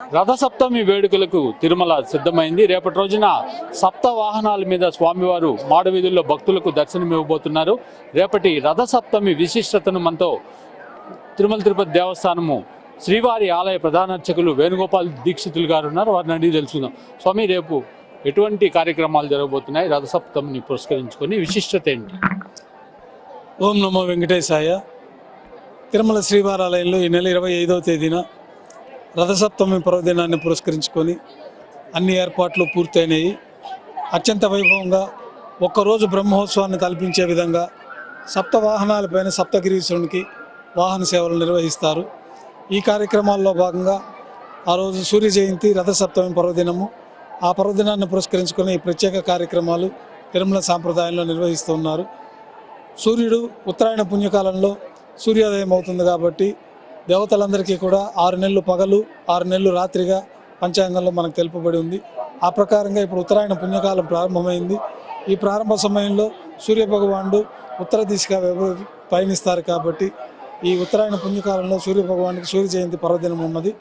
రథసప్తమి వేడుకలకు తిరుమల సిద్ధమైంది. రేపటి రోజున సప్త వాహనాల మీద స్వామివారు మాడవీధుల్లో భక్తులకు దర్శనమివ్వబోతున్నారు. రేపటి రథసప్తమి విశిష్టతను మనతో తిరుమల తిరుపతి దేవస్థానము శ్రీవారి ఆలయ ప్రధాన అర్చకులు వేణుగోపాల్ దీక్షితులు గారు ఉన్నారు. వారిని అడిగి తెలుసుకుందాం. స్వామి, రేపు ఎటువంటి కార్యక్రమాలు జరగబోతున్నాయి? రథసప్తమిని పురస్కరించుకొని విశిష్టత ఏంటి? ఓం నమో వెంకటేశాయ. తిరుమల శ్రీవారి ఆలయంలో ఈ నెల 25వ తేదీన రథసప్తమి పర్వదినాన్ని పురస్కరించుకొని అన్ని ఏర్పాట్లు పూర్తయినాయి. అత్యంత వైభవంగా ఒక్కరోజు బ్రహ్మోత్సవాన్ని కల్పించే విధంగా సప్త వాహనాలపైన సప్తగిరీశ్వరునికి వాహన సేవలు నిర్వహిస్తారు. ఈ కార్యక్రమాల్లో భాగంగా ఆ రోజు సూర్య జయంతి, రథసప్తమి పర్వదినము. ఆ పర్వదినాన్ని పురస్కరించుకుని ఈ ప్రత్యేక కార్యక్రమాలు తిరుమల సాంప్రదాయంలో నిర్వహిస్తున్నారు. సూర్యుడు ఉత్తరాయణ పుణ్యకాలంలో సూర్యోదయం అవుతుంది కాబట్టి దేవతలందరికీ కూడా 6 నెలలు పగలు 6 నెలలు రాత్రిగా పంచాంగంలో మనకు తెలుపబడి ఉంది. ఆ ప్రకారంగా ఇప్పుడు ఉత్తరాయణ పుణ్యకాలం ప్రారంభమైంది. ఈ ప్రారంభ సమయంలో సూర్యభగవానుడు ఉత్తర దిశగా పయనిస్తారు కాబట్టి ఈ ఉత్తరాయణ పుణ్యకాలంలో సూర్యభగవానికి సూర్య జయంతి పర్వదినం ఉన్నది.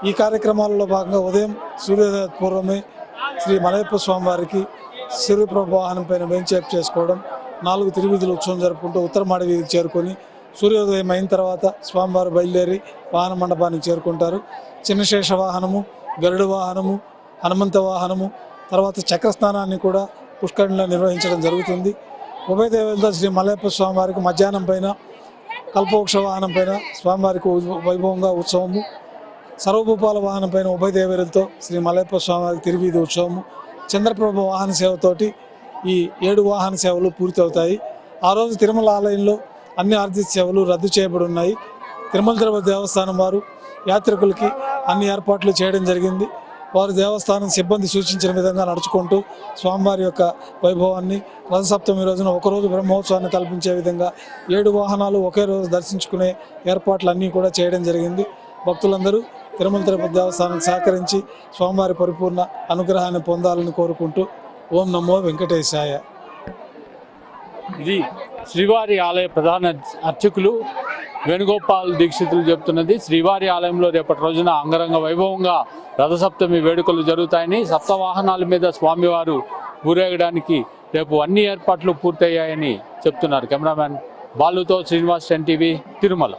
ఈ కార్యక్రమాలలో భాగంగా ఉదయం సూర్యోదయ పూర్వమే శ్రీ మలయప్ప స్వామివారికి సూర్యప్రభ వాహనం పైన వేంచేపు చేసుకోవడం, 4 తిరువీధుల ఉత్సవం జరుపుకుంటూ ఉత్తరమాడ వీధికి చేరుకొని సూర్యోదయం అయిన తర్వాత స్వామివారు బయలుదేరి వాహన మండపానికి చేరుకుంటారు. చిన్నశేష వాహనము, గరుడ వాహనము, హనుమంత వాహనము, తర్వాత చక్రస్నానాన్ని కూడా పుష్కరిణిలో నిర్వహించడం జరుగుతుంది. ఉభయ దేవతలతో శ్రీ మలయప్ప స్వామివారికి మధ్యాహ్నం పైన కల్పవృక్ష వాహనం పైన స్వామివారికి వైభవంగా ఉత్సవము, సర్వభూపాల వాహనం పైన ఉభయ దేవతలతో శ్రీ మలయప్ప స్వామివారికి తిరువీధి ఉత్సవము, చంద్రప్రభ వాహన సేవతోటి ఈ 7 వాహన సేవలు పూర్తవుతాయి. ఆ రోజు తిరుమల ఆలయంలో అన్ని ఆర్థిక సేవలు రద్దు చేయబడి ఉన్నాయి. తిరుమల తిరుపతి దేవస్థానం వారు యాత్రికులకి అన్ని ఏర్పాట్లు చేయడం జరిగింది. వారు దేవస్థానం సిబ్బంది సూచించిన విధంగా నడుచుకుంటూ స్వామివారి యొక్క వైభవాన్ని రథసప్తమి రోజున ఒకరోజు బ్రహ్మోత్సవాన్ని కల్పించే విధంగా 7 వాహనాలు ఒకే రోజు దర్శించుకునే ఏర్పాట్లు అన్నీ కూడా చేయడం జరిగింది. భక్తులందరూ తిరుమల తిరుపతి దేవస్థానం సహకరించి స్వామివారి పరిపూర్ణ అనుగ్రహాన్ని పొందాలని కోరుకుంటూ ఓం నమో వెంకటేశాయ. ఇది శ్రీవారి ఆలయ ప్రధాన అర్చకులు వేణుగోపాల్ దీక్షితులు చెబుతున్నది. శ్రీవారి ఆలయంలో రేపటి రోజున అంగరంగ వైభవంగా రథసప్తమి వేడుకలు జరుగుతాయని, సప్త వాహనాల మీద స్వామివారు ఊరేగడానికి రేపు అన్ని ఏర్పాట్లు పూర్తయ్యాయని చెప్తున్నారు. కెమెరామ్యాన్ బాలుతో శ్రీనివాస్, 10 టీవీ, తిరుమల.